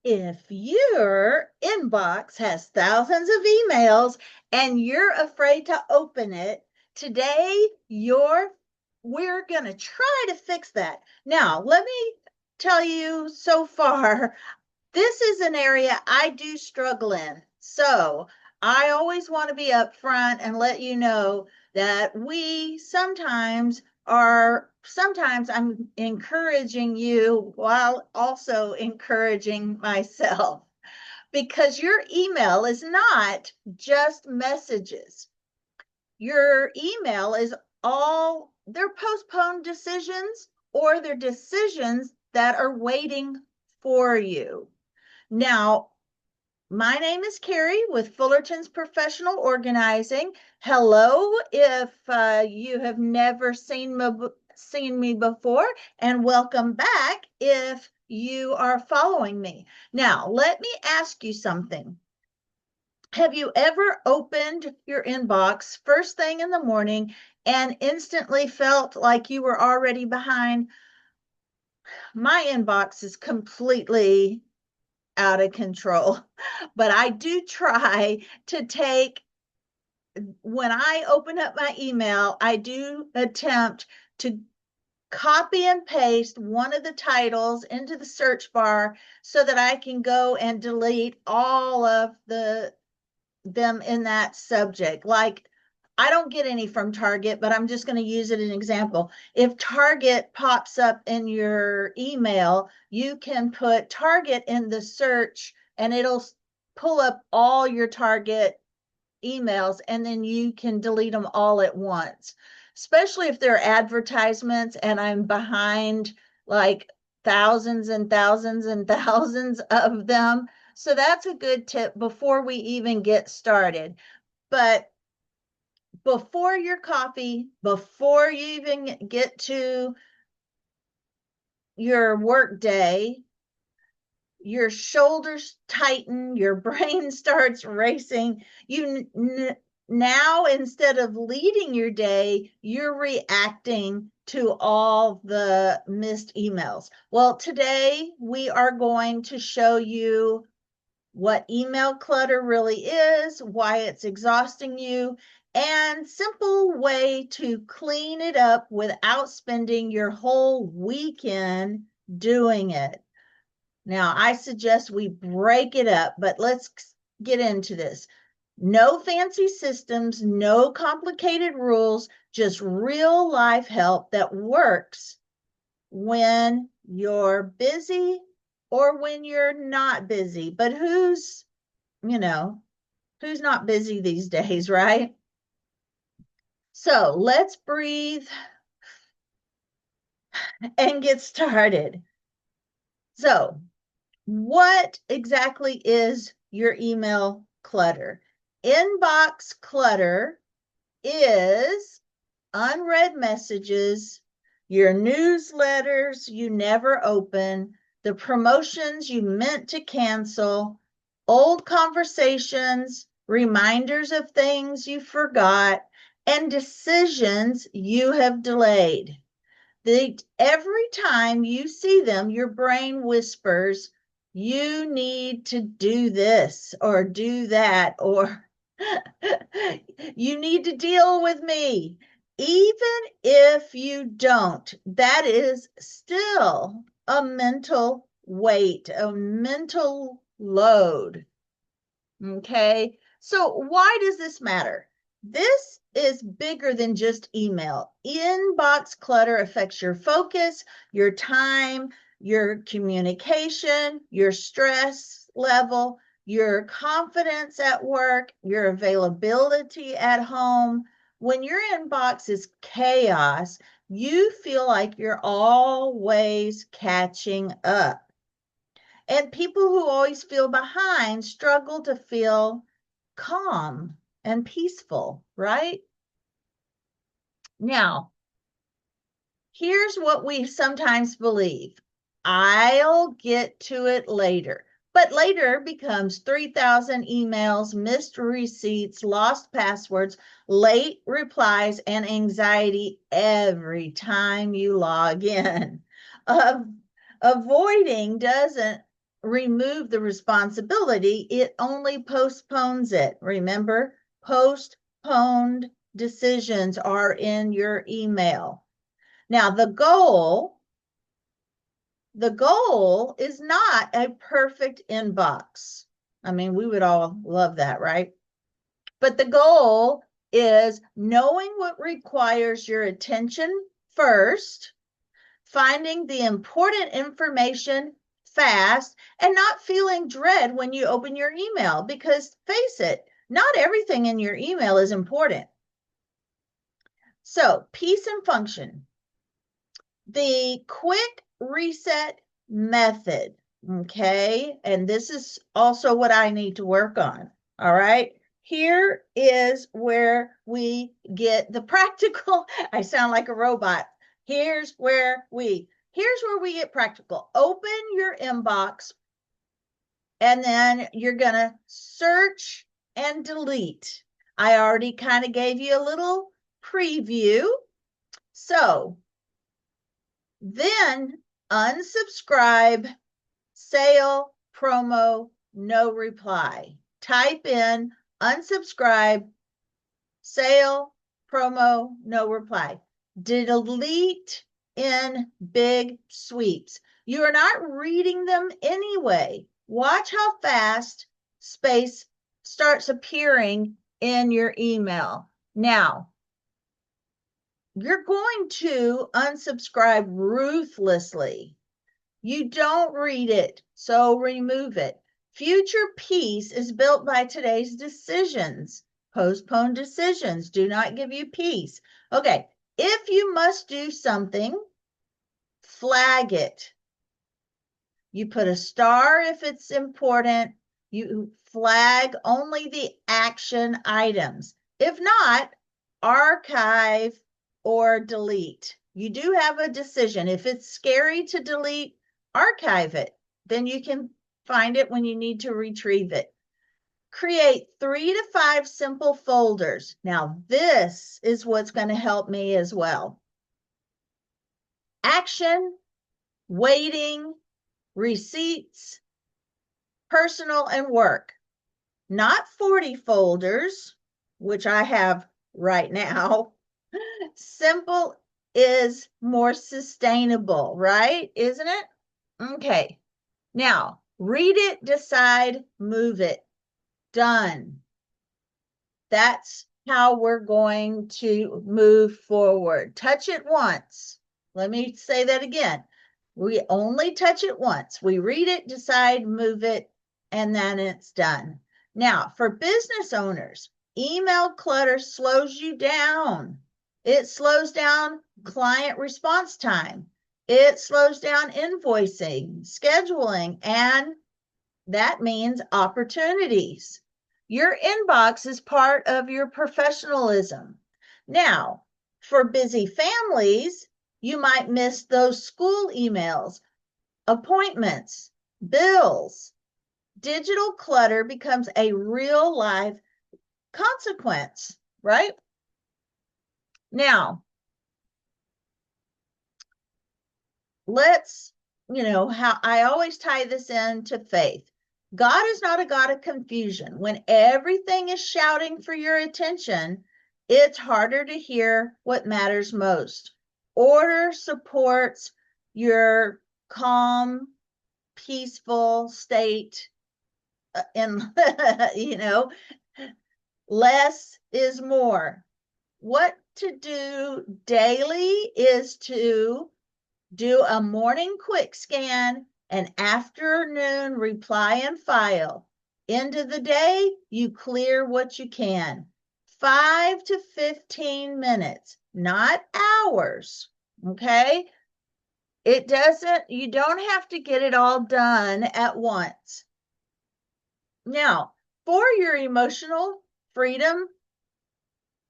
If your inbox has thousands of emails and you're afraid to open it, today we're going to try to fix that. Now, let me tell you so far, this is an area I do struggle in. So, I always want to be upfront and let you know that we sometimes I'm encouraging you while also encouraging myself because your email is not just messages. Your email is they're postponed decisions or they're decisions that are waiting for you. Now, my name is Carrie with Fullerton's Professional Organizing. Hello, if you have never seen me before, and welcome back if you are following me. Now, let me ask you something. Have you ever opened your inbox first thing in the morning and instantly felt like you were already behind? My inbox is completely out of control. But I do try to when I open up my email, I do attempt to copy and paste one of the titles into the search bar so that I can go and delete all of them in that subject. Like, I don't get any from Target, but I'm just going to use it as an example. If Target pops up in your email, you can put Target in the search and it'll pull up all your Target emails and then you can delete them all at once. Especially if they're advertisements and I'm behind like thousands and thousands and thousands of them. So that's a good tip before we even get started. But before your coffee, before you even get to your work day, your shoulders tighten, your brain starts racing. Now, instead of leading your day, you're reacting to all the missed emails. Well, today we are going to show you what email clutter really is, why it's exhausting you, and simple way to clean it up without spending your whole weekend doing it. Now, I suggest we break it up, but let's get into this. No fancy systems, no complicated rules, just real life help that works when you're busy or when you're not busy. But who's not busy these days, right? So let's breathe and get started. So, what exactly is your email clutter? Inbox clutter is unread messages, your newsletters you never open, the promotions you meant to cancel, old conversations, reminders of things you forgot, and decisions you have delayed. Every time you see them, your brain whispers, you need to do this or do that, or you need to deal with me. Even if you don't, that is still a mental weight, a mental load. Okay, so why does this matter? This is bigger than just email. Inbox clutter affects your focus, your time, your communication, your stress level, your confidence at work, your availability at home. When your inbox is chaos, you feel like you're always catching up. And people who always feel behind struggle to feel calm and peaceful, right? Now, here's what we sometimes believe. I'll get to it later. But later becomes 3,000 emails, missed receipts, lost passwords, late replies, and anxiety every time you log in. Avoiding doesn't remove the responsibility, it only postpones it. Remember, postponed decisions are in your email. Now, the goal is not a perfect inbox. I mean, we would all love that, right? But the goal is knowing what requires your attention first, finding the important information fast, and not feeling dread when you open your email, because face it, not everything in your email is important. So, piece and function. The quick reset method, okay? And this is also what I need to work on, all right? Here is where we get the practical. I sound like a robot. Here's where we get practical. Open your inbox, and then you're going to search and delete. I already kind of gave you a little preview. So then unsubscribe, sale, promo, no reply. Type in unsubscribe, sale, promo, no reply. Delete in big sweeps. You are not reading them anyway. Watch how fast space starts appearing in your email. Now, you're going to unsubscribe ruthlessly. You don't read it, so remove it. Future peace is built by today's decisions. Postponed decisions do not give you peace. Okay, if you must do something, flag it. You put a star if it's important. You flag only the action items. If not, archive or delete. You do have a decision. If it's scary to delete, archive it. Then you can find it when you need to retrieve it. Create 3 to 5 simple folders. Now, this is what's going to help me as well. Action, waiting, receipts, personal, and work. Not 40 folders, which I have right now. Simple is more sustainable, right? Isn't it? Okay. Now, read it, decide, move it. Done. That's how we're going to move forward. Touch it once. Let me say that again. We only touch it once. We read it, decide, move it, and then it's done. Now, for business owners, email clutter slows you down. It slows down client response time. It slows down invoicing, scheduling, and that means opportunities. Your inbox is part of your professionalism. Now, for busy families, you might miss those school emails, appointments, bills. Digital clutter becomes a real life consequence, right? Now, let's, how I always tie this into faith. God is not a God of confusion. When everything is shouting for your attention, it's harder to hear what matters most. Order supports your calm, peaceful state, and less is more. What to do daily is to do a morning quick scan, an afternoon reply and file. End of the day, you clear what you can. 5 to 15 minutes, not hours, okay? You don't have to get it all done at once. Now, for your emotional freedom,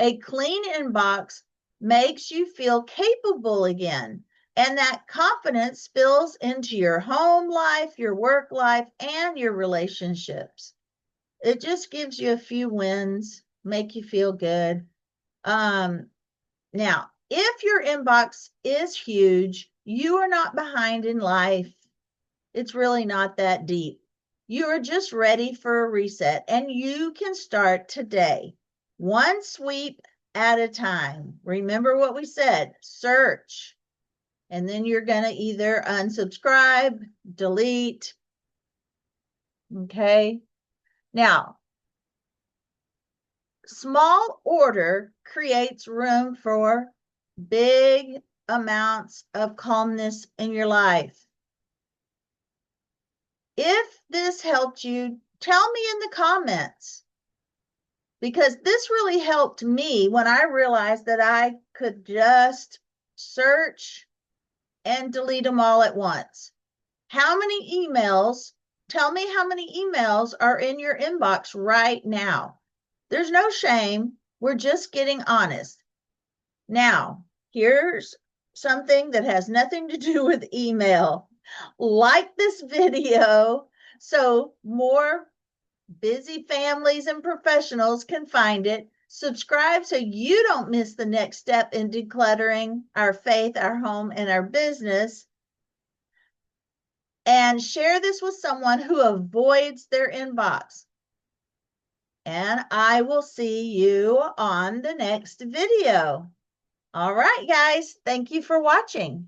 a clean inbox makes you feel capable again. And that confidence spills into your home life, your work life, and your relationships. It just gives you a few wins, make you feel good. Now, if your inbox is huge, you are not behind in life. It's really not that deep. You are just ready for a reset, and you can start today, one sweep at a time. Remember what we said, search, and then you're going to either unsubscribe, delete. Okay. Now, small order creates room for big amounts of calmness in your life. If this helped you, tell me in the comments, because this really helped me when I realized that I could just search and delete them all at once. How many emails? Tell me how many emails are in your inbox right now. There's no shame. We're just getting honest. Now, here's something that has nothing to do with email. Like this video so more busy families and professionals can find it. Subscribe so you don't miss the next step in decluttering our faith, our home, and our business. And share this with someone who avoids their inbox. And I will see you on the next video. All right, guys. Thank you for watching.